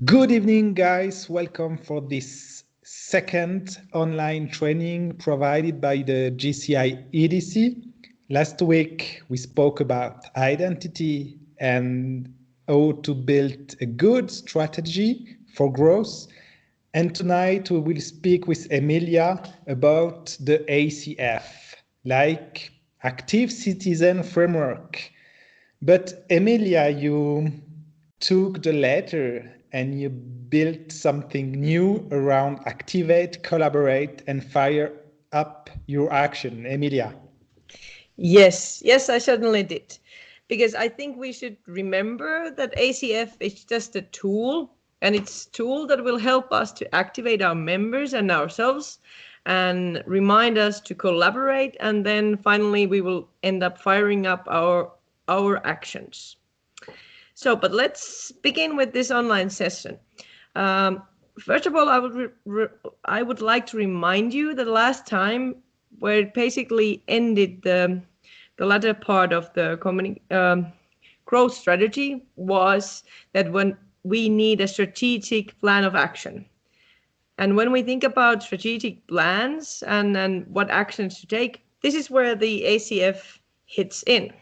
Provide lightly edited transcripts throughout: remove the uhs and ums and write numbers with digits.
Good evening, guys. Welcome for this second online training provided by the GCI EDC. Last week, we spoke about identity and how to build a good strategy for growth. And tonight, we will speak with Emilia about the ACF, like Active Citizen Framework. But Emilia, you took the letter and you built something new around activate, collaborate, and fire up your action. Emilia. Yes, I certainly did. Because I think we should remember that ACF is just a tool, and it's a tool that will help us to activate our members and ourselves and remind us to collaborate. And then finally, we will end up firing up our actions. So, but let's begin with this online session. First of all, I would like to remind you that last time, where it basically ended the latter part of the growth strategy, was that when we need a strategic plan of action. And when we think about strategic plans and what actions to take, this is where the ACF hits in.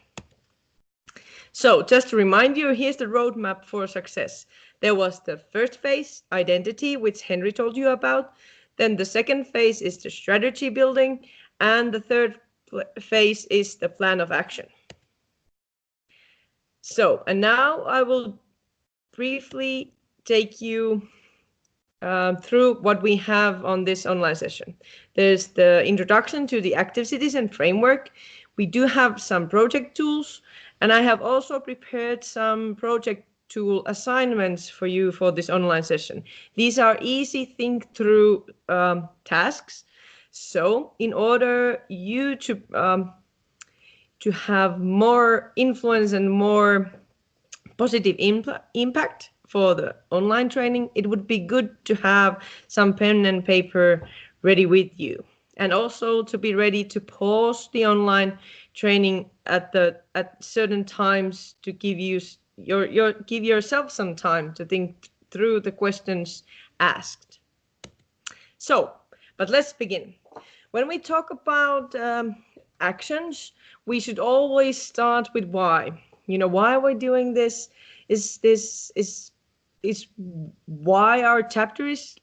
So just to remind you, here's the roadmap for success. There was the first phase, identity, which Henry told you about. Then the second phase is the strategy building. And the third phase is the plan of action. So, and now I will briefly take you through what we have on this online session. There's the introduction to the Active Citizen framework. We do have some project tools, and I have also prepared some project tool assignments for you for this online session. These are easy think through tasks. So in order you to have more influence and more positive impact for the online training, it would be good to have some pen and paper ready with you. And also to be ready to pause the online training at certain times to give yourself some time to think through the questions asked. So, but let's begin. When we talk about actions, we should always start with why. You know, why are we doing this? Is why our chapter is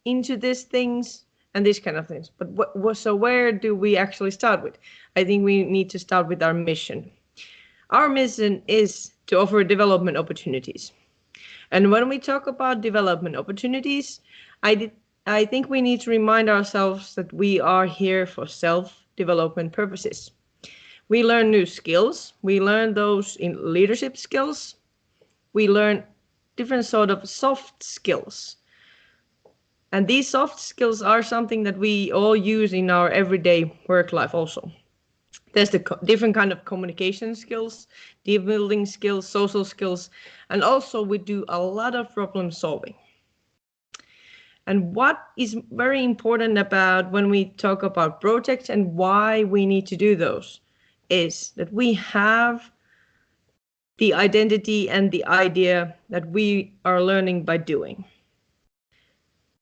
into these things and these kind of things. But so where do we actually start with? I think we need to start with our mission. Our mission is to offer development opportunities. And when we talk about development opportunities, I think we need to remind ourselves that we are here for self-development purposes. We learn new skills. We learn those in leadership skills. We learn different sort of soft skills. And these soft skills are something that we all use in our everyday work life also. There's the different kind of communication skills, team building skills, social skills, and also we do a lot of problem solving. And what is very important about when we talk about projects and why we need to do those is that we have the identity and the idea that we are learning by doing.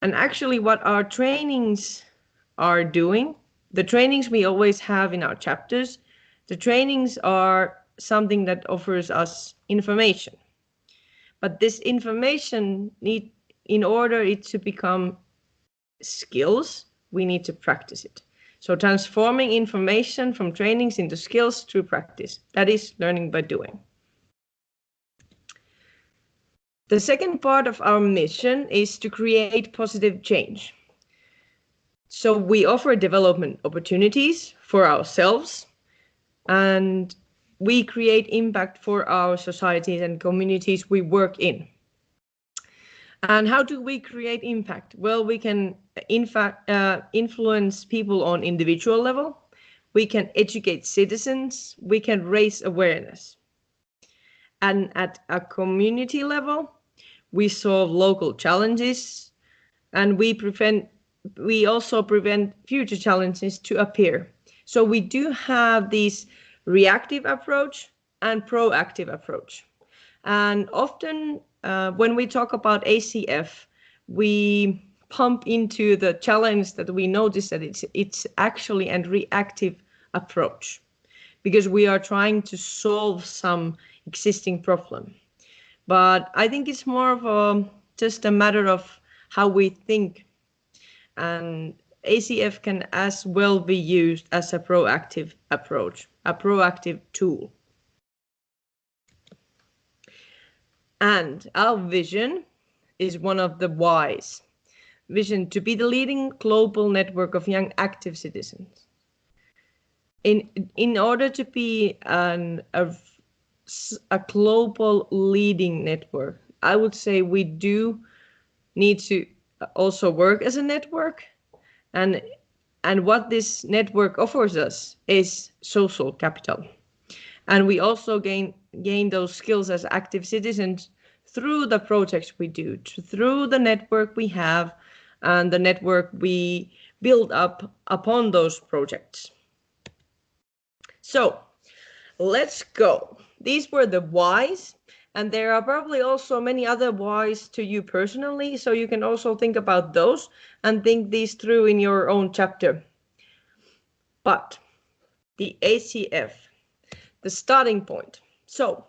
And actually what our trainings are doing, the trainings we always have in our chapters, the trainings are something that offers us information. But this information in order it to become skills, we need to practice it. So transforming information from trainings into skills through practice. That is learning by doing. The second part of our mission is to create positive change. So we offer development opportunities for ourselves and we create impact for our societies and communities we work in. And how do we create impact? Well, we can in fact influence people on individual level. We can educate citizens. We can raise awareness. And at a community level, we solve local challenges and we also prevent future challenges to appear. So we do have this reactive approach and proactive approach. And often when we talk about ACF, we pump into the challenge that we notice that it's actually a reactive approach, because we are trying to solve some existing problem. But I think it's more of just a matter of how we think, and ACF can as well be used as a proactive approach, a proactive tool. And our vision is one of the whys. Vision to be the leading global network of young active citizens. In order to be a global leading network, I would say we do need to also work as a network, and what this network offers us is social capital, and we also gain those skills as active citizens through the projects we do, through the network we have, and the network we build up upon those projects. So let's go. These were the whys, and there are probably also many other whys to you personally, so you can also think about those and think these through in your own chapter. But the ACF, the starting point. So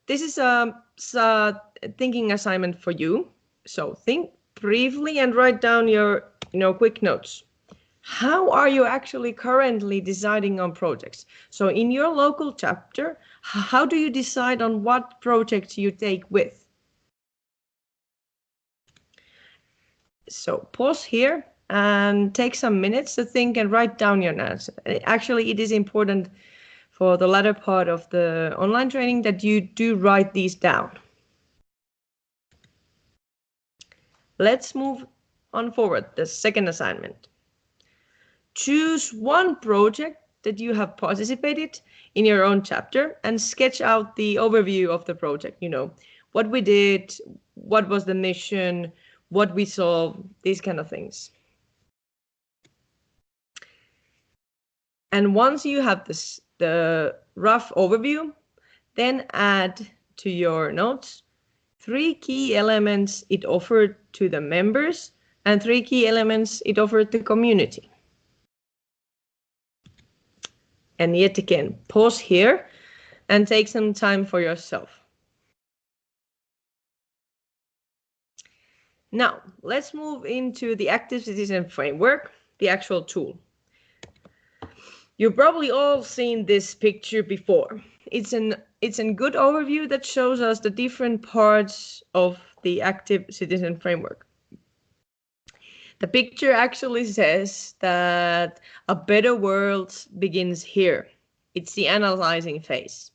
this is a thinking assignment for you. So think briefly and write down your quick notes. How are you actually currently deciding on projects? So in your local chapter, how do you decide on what projects you take with? So pause here and take some minutes to think and write down your notes. Actually, it is important for the latter part of the online training that you do write these down. Let's move on forward. The second assignment. Choose one project that you have participated in your own chapter and sketch out the overview of the project. What we did, what was the mission, what we solved, these kind of things. And once you have the rough overview, then add to your notes 3 key elements it offered to the members and 3 key elements it offered the community. And yet again, pause here and take some time for yourself. Now, let's move into the Active Citizen Framework, the actual tool. You've probably all seen this picture before. It's a good overview that shows us the different parts of the Active Citizen Framework. The picture actually says that a better world begins here. It's the analyzing phase.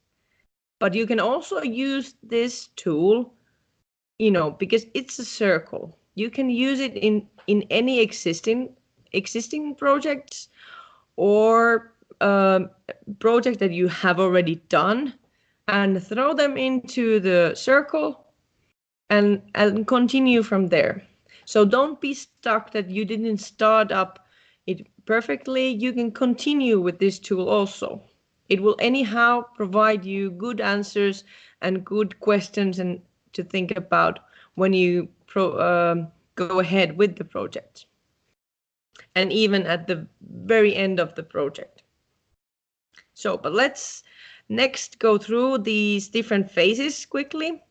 But you can also use this tool, because it's a circle. You can use it in any existing projects or project that you have already done, and throw them into the circle and continue from there. So don't be stuck that you didn't start up it perfectly. You can continue with this tool also. It will anyhow provide you good answers and good questions and to think about when you go ahead with the project, and even at the very end of the project. So, but let's next go through these different phases quickly.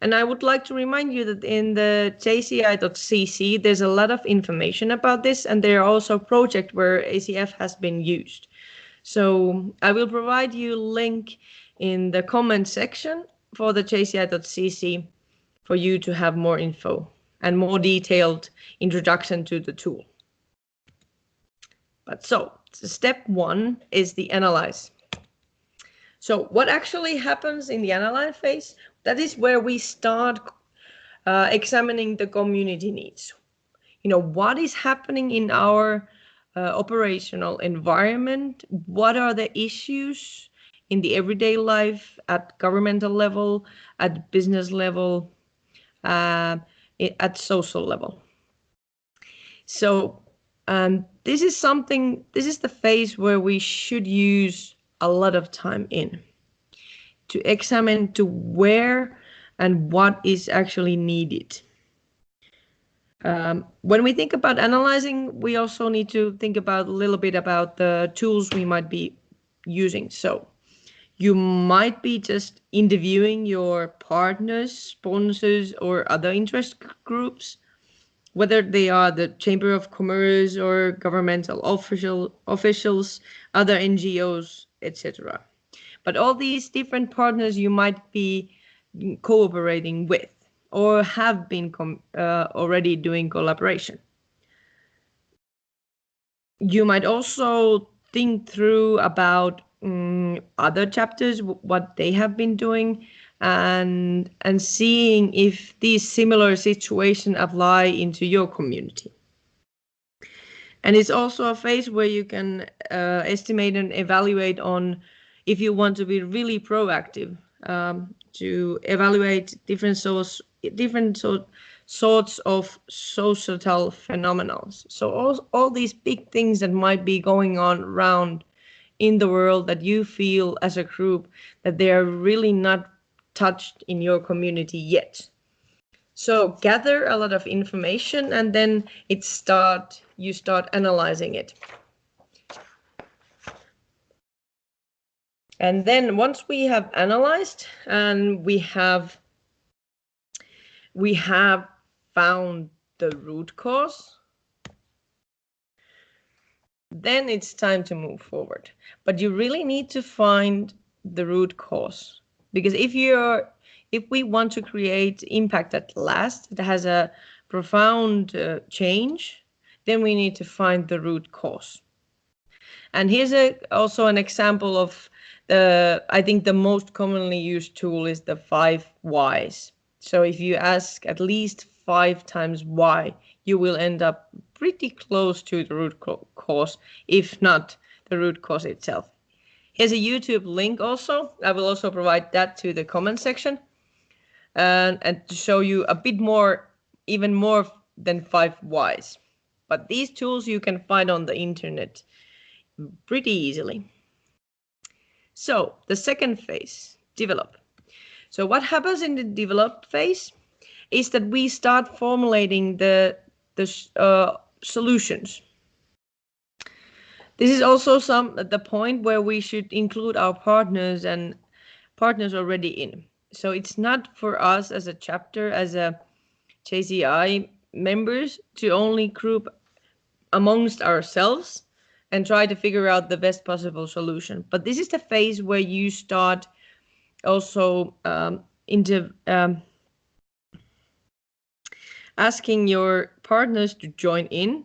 And I would like to remind you that in the jci.cc, there's a lot of information about this, and there are also projects where ACF has been used. So I will provide you a link in the comment section for the jci.cc for you to have more info and more detailed introduction to the tool. But so step 1 is the analyze. So what actually happens in the analyze phase? That is where we start examining the community needs. What is happening in our operational environment? What are the issues in the everyday life at governmental level, at business level, at social level? So this is the phase where we should use a lot of time in to examine to where and what is actually needed. When we think about analyzing, we also need to think about a little bit about the tools we might be using. So you might be just interviewing your partners, sponsors, or other interest groups, whether they are the Chamber of Commerce or governmental officials, other NGOs, etc. But all these different partners you might be cooperating with or have been already doing collaboration. You might also think through about other chapters, what they have been doing, and seeing if these similar situations apply into your community. And it's also a phase where you can estimate and evaluate on if you want to be really proactive, to evaluate different sorts of societal phenomena. So all these big things that might be going on around in the world that you feel as a group that they are really not touched in your community yet. So gather a lot of information and then you start analyzing it. And then once we have analyzed and we have found the root cause, then it's time to move forward. But you really need to find the root cause, because if we want to create impact that lasts, that has a profound change, then we need to find the root cause. And here's also an example of I think the most commonly used tool is the 5 whys. So if you ask at least 5 times why, you will end up pretty close to the root cause, if not the root cause itself. Here's a YouTube link also. I will also provide that to the comment section. And to show you a bit more, even more than 5 whys. But these tools you can find on the internet pretty easily. So the second phase, develop. So what happens in the develop phase is that we start formulating the solutions. This is also the point where we should include our partners already in. So it's not for us as a chapter, as a JCI members, to only group amongst ourselves and try to figure out the best possible solution. But this is the phase where you start also asking your partners to join in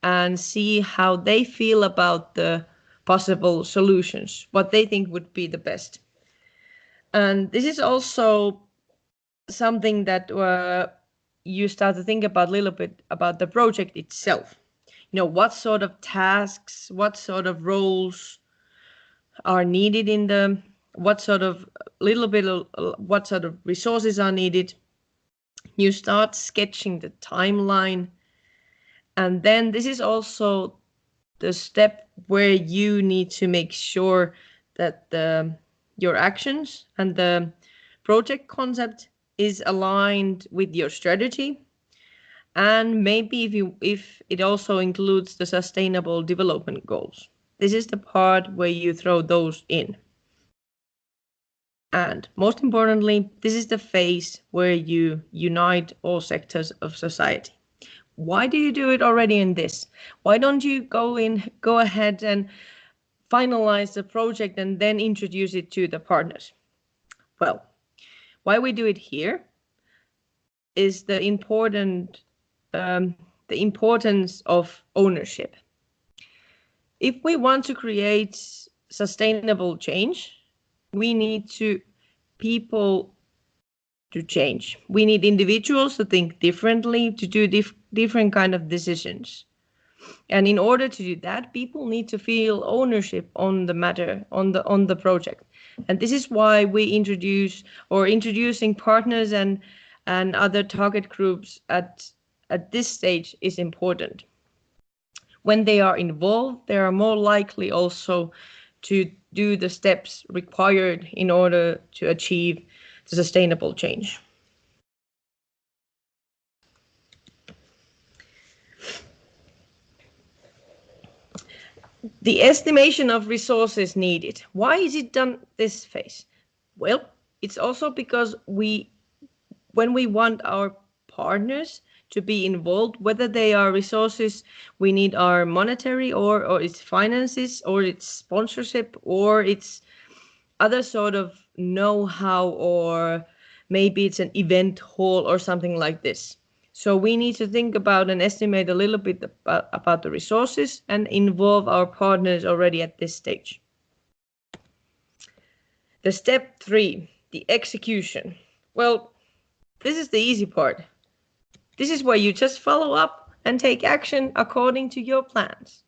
and see how they feel about the possible solutions, what they think would be the best. And this is also something that you start to think about a little bit about the project itself. You know, what sort of tasks, what sort of roles are needed in what sort of resources are needed. You start sketching the timeline. And then this is also the step where you need to make sure that your actions and the project concept is aligned with your strategy. And maybe if it also includes the sustainable development goals. This is the part where you throw those in. And most importantly, this is the phase where you unite all sectors of society. Why do you do it already in this? Why don't you go ahead and finalize the project and then introduce it to the partners? Well, why we do it here is the importance of ownership. If we want to create sustainable change, we need people to change. We need individuals to think differently, to do different kind of decisions. And in order to do that, people need to feel ownership on the matter, on the project. And this is why we introducing partners and other target groups at this stage is important. When they are involved, they are more likely also to do the steps required in order to achieve the sustainable change. The estimation of resources needed. Why is it done this phase? Well, it's also because when we want our partners to be involved, whether they are resources we need are monetary or it's finances or it's sponsorship or it's other sort of know-how, or maybe it's an event hall or something like this. So we need to think about and estimate a little bit about the resources and involve our partners already at this stage. The step 3, the execution. Well, this is the easy part. This is where you just follow up and take action according to your plans.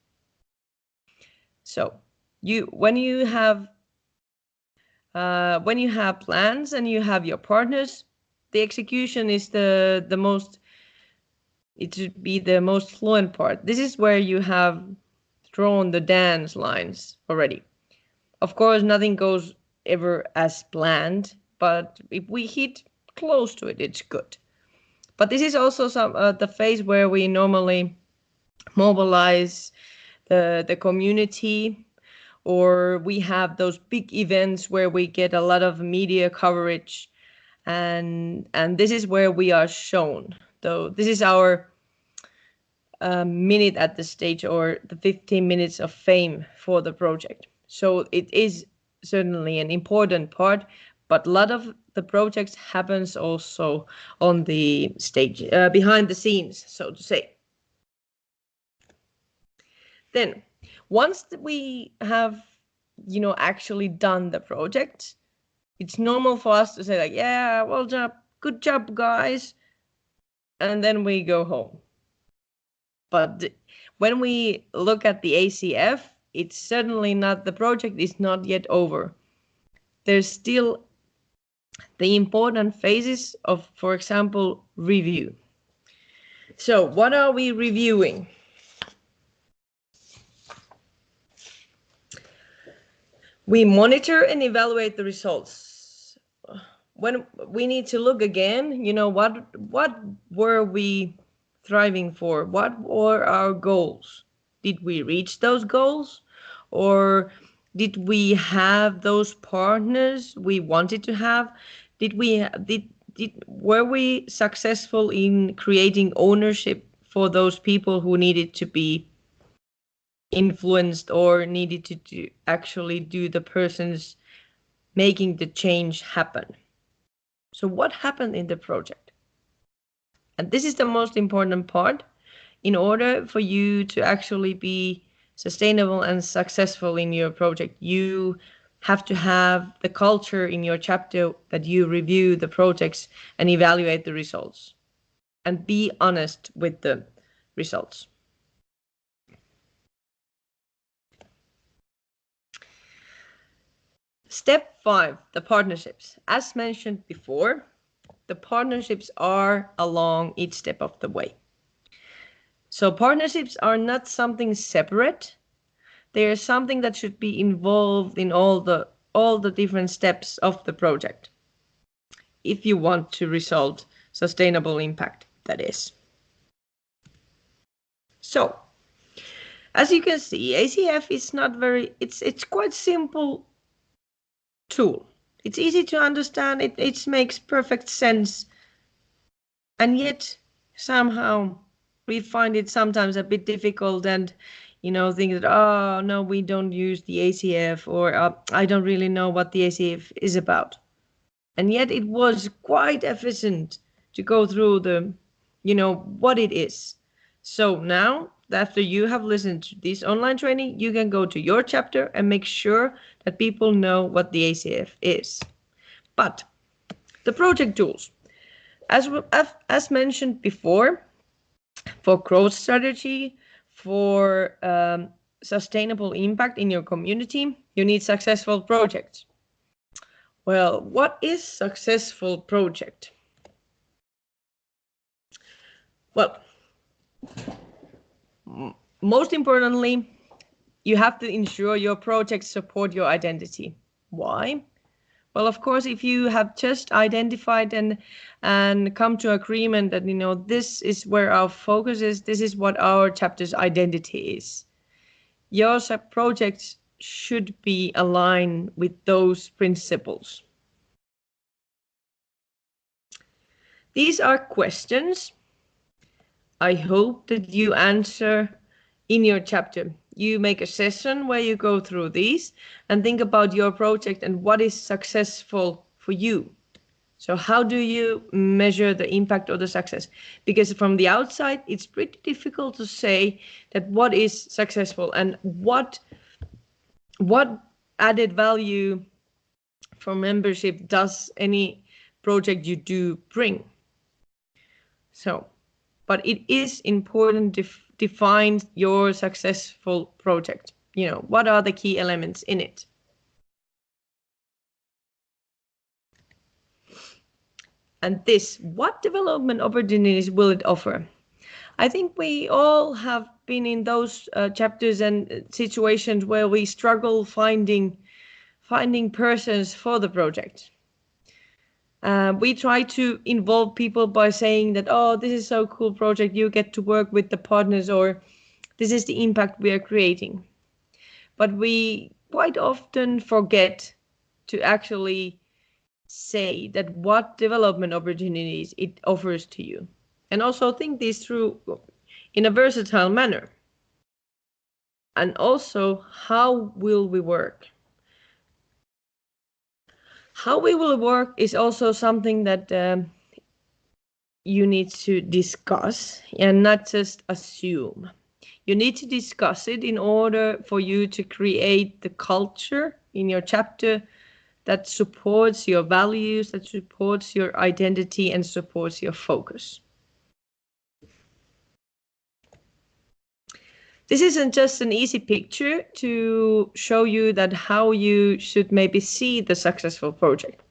So when you have plans and you have your partners, the execution is it should be the most fluent part. This is where you have drawn the dance lines already. Of course, nothing goes ever as planned, but if we hit close to it, it's good. But this is also the phase where we normally mobilize the community, or we have those big events where we get a lot of media coverage, and this is where we are shown. So this is our minute at the stage, or the 15 minutes of fame for the project. So it is certainly an important part, but a lot of the projects happens also on the stage, behind the scenes, so to say. Then, once we have, actually done the project, it's normal for us to say like, yeah, well job, good job, guys, and then we go home. But when we look at the ACF, it's certainly not, the project is not yet over. There's still the important phases of, for example, review. So what are we reviewing? We monitor and evaluate the results. When we need to look again, what were we striving for? What were our goals? Did we reach those goals? Or did we have those partners we wanted to have? Were we successful in creating ownership for those people who needed to be influenced or needed to actually do the person's making the change happen? So what happened in the project? And this is the most important part. In order for you to actually be sustainable and successful in your project, you have to have the culture in your chapter that you review the projects and evaluate the results and be honest with the results. Step 5, the partnerships. As mentioned before, the partnerships are along each step of the way. So partnerships are not something separate. They are something that should be involved in all the different steps of the project, if you want to result sustainable impact, that is. So, as you can see, ACF is not very, it's quite simple tool. It's easy to understand, it makes perfect sense, and yet somehow we find it sometimes a bit difficult and think that, oh no, we don't use the ACF, or I don't really know what the ACF is about. And yet it was quite efficient to go through the what it is. So now, after you have listened to this online training, you can go to your chapter and make sure that people know what the ACF is. But the project tools, as mentioned before, for growth strategy, for sustainable impact in your community, you need successful projects. Well, what is successful project? Well, most importantly, you have to ensure your projects support your identity. Why? Well, of course, if you have just identified and come to agreement that, this is where our focus is, this is what our chapter's identity is. Your projects should be aligned with those principles. These are questions I hope that you answer in your chapter. You make a session where you go through these and think about your project and what is successful for you. So how do you measure the impact or the success? Because from the outside, it's pretty difficult to say that what is successful and what added value for membership does any project you do bring. So, but it is important to define your successful project. What are the key elements in it? And what development opportunities will it offer? I think we all have been in those chapters and situations where we struggle finding persons for the project. We try to involve people by saying that, oh, this is so cool project, you get to work with the partners, or this is the impact we are creating. But we quite often forget to actually say that what development opportunities it offers to you. And also think this through in a versatile manner. And also, how will we work? How we will work is also something that you need to discuss and not just assume. You need to discuss it in order for you to create the culture in your chapter that supports your values, that supports your identity, and supports your focus. This isn't just an easy picture to show you that how you should maybe see the successful project.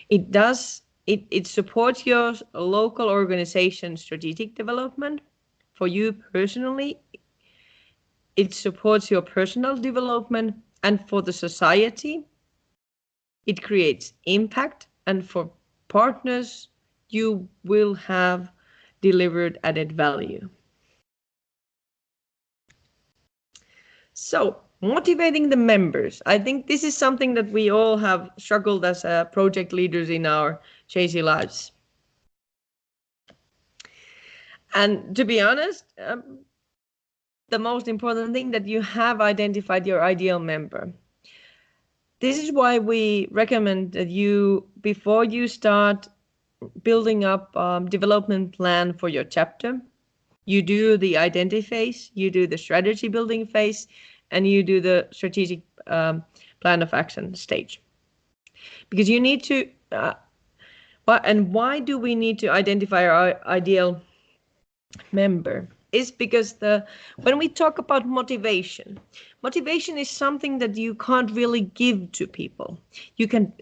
It supports your local organization strategic development. For you personally, it supports your personal development, and for the society, it creates impact, and for partners, you will have delivered added value. So, motivating the members. I think this is something that we all have struggled as project leaders in our JC lives. And to be honest, the most important thing that you have identified your ideal member. This is why we recommend that you, before you start building up development plan for your chapter, you do the identity phase, you do the strategy building phase, and you do the strategic plan of action stage. Because you need to, and why do we need to identify our ideal member? Is because when we talk about motivation is something that you can't really give to people. You can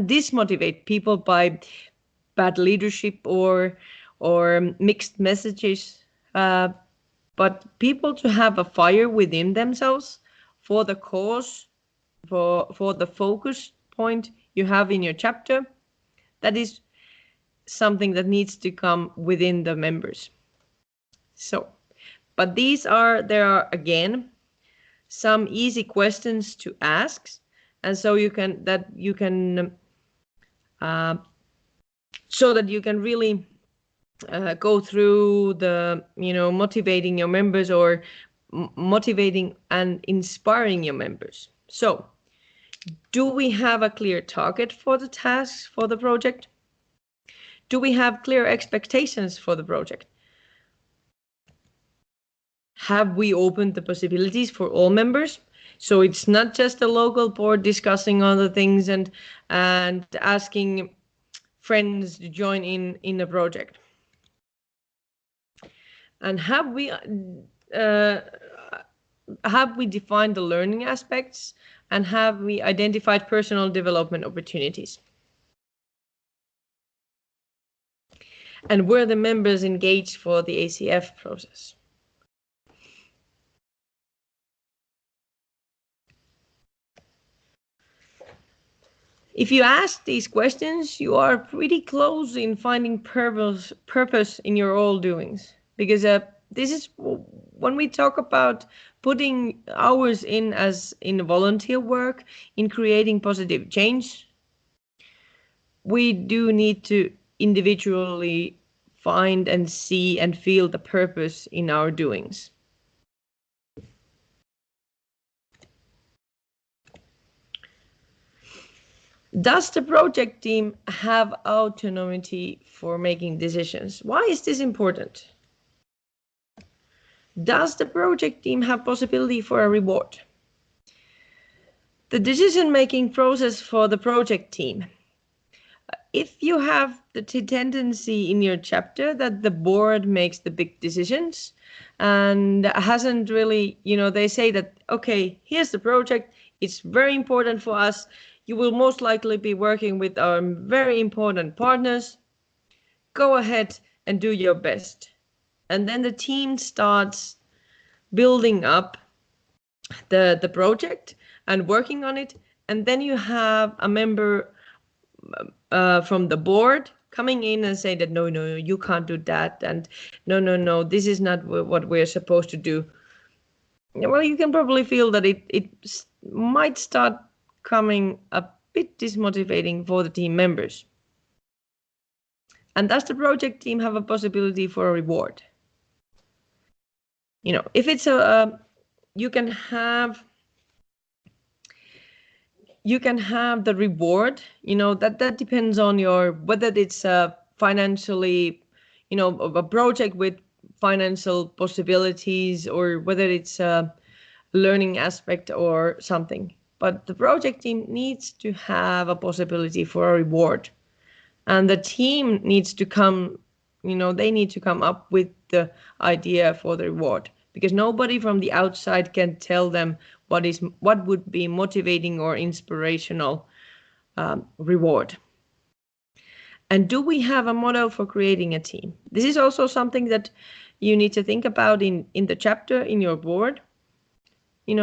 dismotivate people by bad leadership or mixed messages, but people to have a fire within themselves for the cause, for the focus point you have in your chapter, that is something that needs to come within the members. So, but there are again some easy questions to ask, and so you can really go through the motivating your members or motivating and inspiring your members. So, do we have a clear target for the tasks for the project? Do we have clear expectations for the project? Have we opened the possibilities for all members? So it's not just a local board discussing other things and asking friends to join in the project. And have we defined the learning aspects, and have we identified personal development opportunities? And were the members engaged for the ACF process? If you ask these questions, you are pretty close in finding purpose in your all doings. Because this is when we talk about putting hours in as in volunteer work, in creating positive change, we do need to individually find and see and feel the purpose in our doings. Does the project team have autonomy for making decisions? Why is this important? Does the project team have possibility for a reward? The decision-making process for the project team. If you have the tendency in your chapter that the board makes the big decisions and hasn't really, they say that, okay, here's the project, it's very important for us, you will most likely be working with our very important partners, go ahead and do your best. And then the team starts building up the project and working on it. And then you have a member from the board coming in and say that, no, you can't do that. And no, this is not what we're supposed to do. Well, you can probably feel that it might start coming a bit dismotivating for the team members. And does the project team have a possibility for a reward? If it's you can have the reward, that depends on whether it's financially, a project with financial possibilities, or whether it's a learning aspect or something. But the project team needs to have a possibility for a reward. And the team needs to come, they need to come up with the idea for the reward, because nobody from the outside can tell them what would be motivating or inspirational reward. And do we have a model for creating a team? This is also something that you need to think about in the chapter in your board.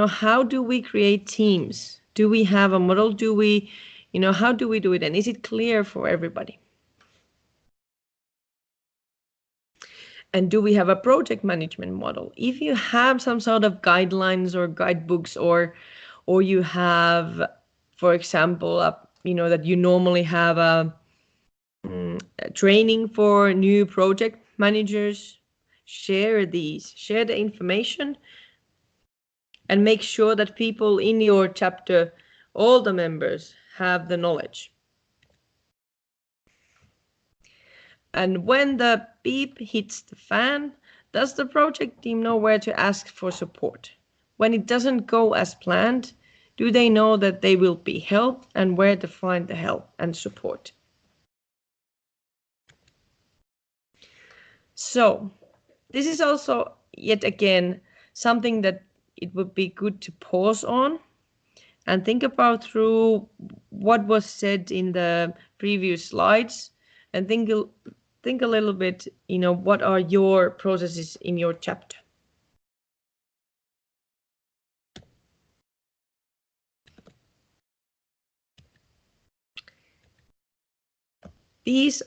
How do we create teams? Do we have a model? Do we, how do we do it? And is it clear for everybody? And do we have a project management model? If you have some sort of guidelines or guidebooks, or you have, for example, that you normally have a training for new project managers, share the information, and make sure that people in your chapter, all the members, have the knowledge. And when the beep hits the fan, does the project team know where to ask for support? When it doesn't go as planned, do they know that they will be helped and where to find the help and support? So this is also, yet again, something that it would be good to pause on and think about through what was said in the previous slides, and think a little bit, what are your processes in your chapter? These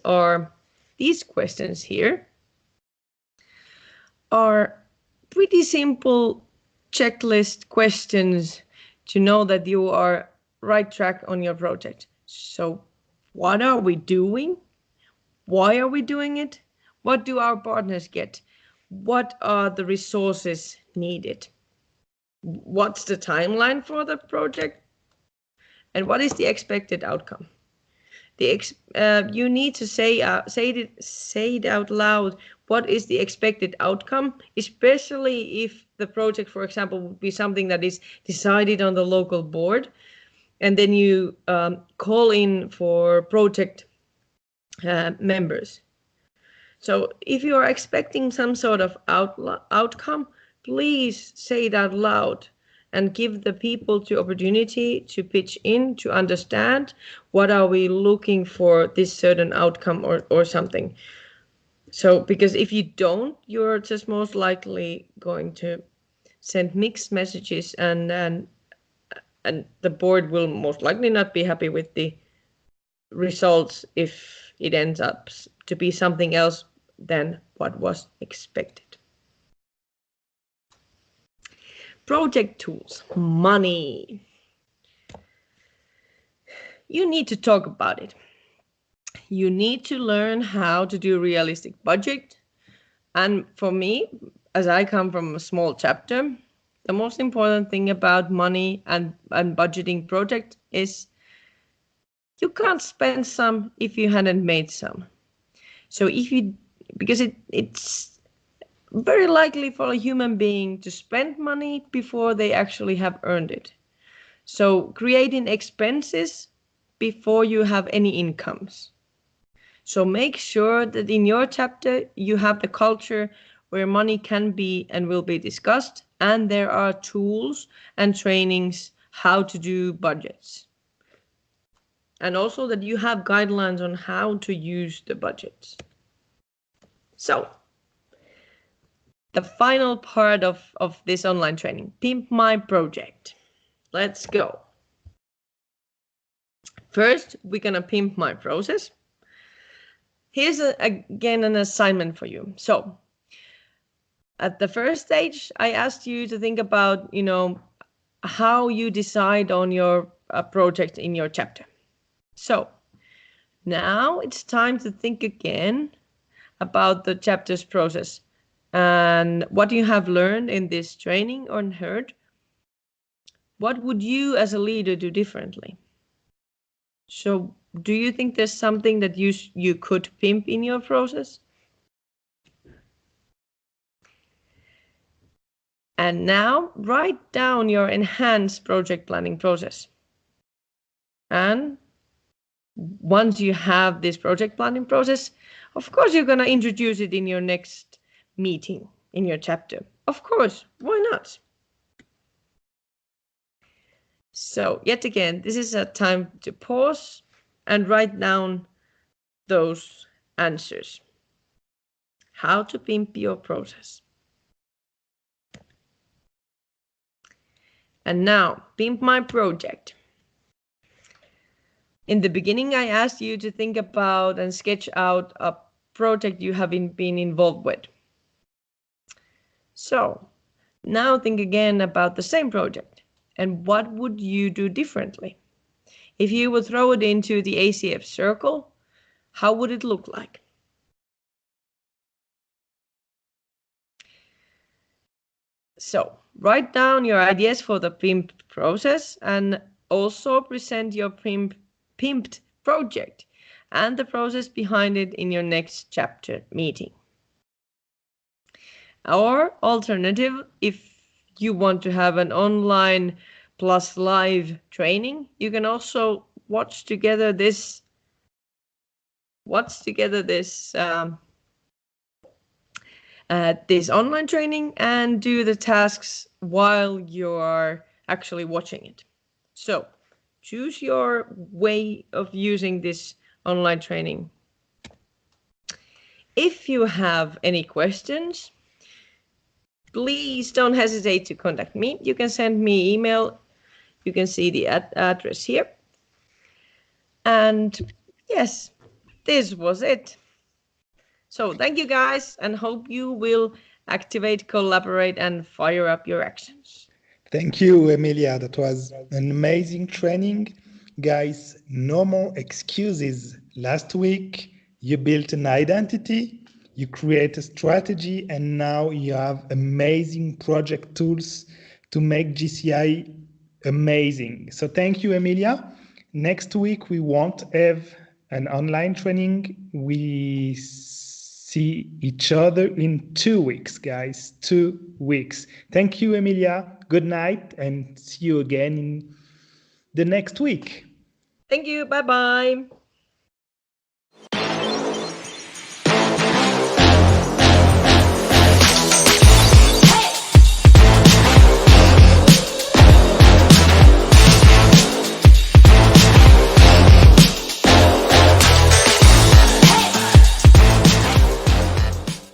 questions here are pretty simple checklist questions to know that you are right track on your project. So what are we doing? Why are we doing it? What do our partners get? What are the resources needed? What's the timeline for the project? And what is the expected outcome? You need to say it out loud. What is the expected outcome, especially if the project, for example, would be something that is decided on the local board, and then you call in for project members. So if you are expecting some sort of outcome, please say it out loud and give the people the opportunity to pitch in, to understand what are we looking for this certain outcome or something. So, because if you don't, you're just most likely going to send mixed messages, and the board will most likely not be happy with the results if it ends up to be something else than what was expected. Project tools, money. You need to talk about it. You need to learn how to do realistic budget. And for me, as I come from a small chapter, the most important thing about money and budgeting project is you can't spend some if you hadn't made some. So because it's very likely for a human being to spend money before they actually have earned it. So creating expenses before you have any incomes. So make sure that in your chapter you have the culture where money can be and will be discussed, and there are tools and trainings how to do budgets. And also that you have guidelines on how to use the budgets. So the final part of this online training, Pimp My Project. Let's go. First, we're going to pimp my process. Here's again an assignment for you. So at the first stage, I asked you to think about, how you decide on your project in your chapter. So now it's time to think again about the chapter's process and what you have learned in this training or heard. What would you as a leader do differently? So do you think there's something that you could pimp in your process? And now write down your enhanced project planning process. And once you have this project planning process, of course, you're going to introduce it in your next meeting in your chapter. Of course, why not? So yet again, this is a time to pause and write down those answers. How to pimp your process. And now, pimp my project. In the beginning, I asked you to think about and sketch out a project you have been involved with. So now think again about the same project and what would you do differently? If you would throw it into the ACF circle, how would it look like? So write down your ideas for the pimp process and also present your pimped project and the process behind it in your next chapter meeting. Or alternative, if you want to have an online plus live training, you can also watch together this online training and do the tasks while you're actually watching it. So choose your way of using this online training. If you have any questions, please don't hesitate to contact me. You can send me email. You can see the address here. And yes, this was it. So thank you guys and hope you will activate, collaborate and fire up your actions. Thank you, Emilia. That was an amazing training. Guys, no more excuses. Last week, you built an identity, you create a strategy, and now you have amazing project tools to make GCI amazing. So thank you, Emilia. Next week, we won't have an online training. We see each other in 2 weeks, guys. 2 weeks. Thank you, Emilia. Good night and see you again in the next week. Thank you. Bye-bye.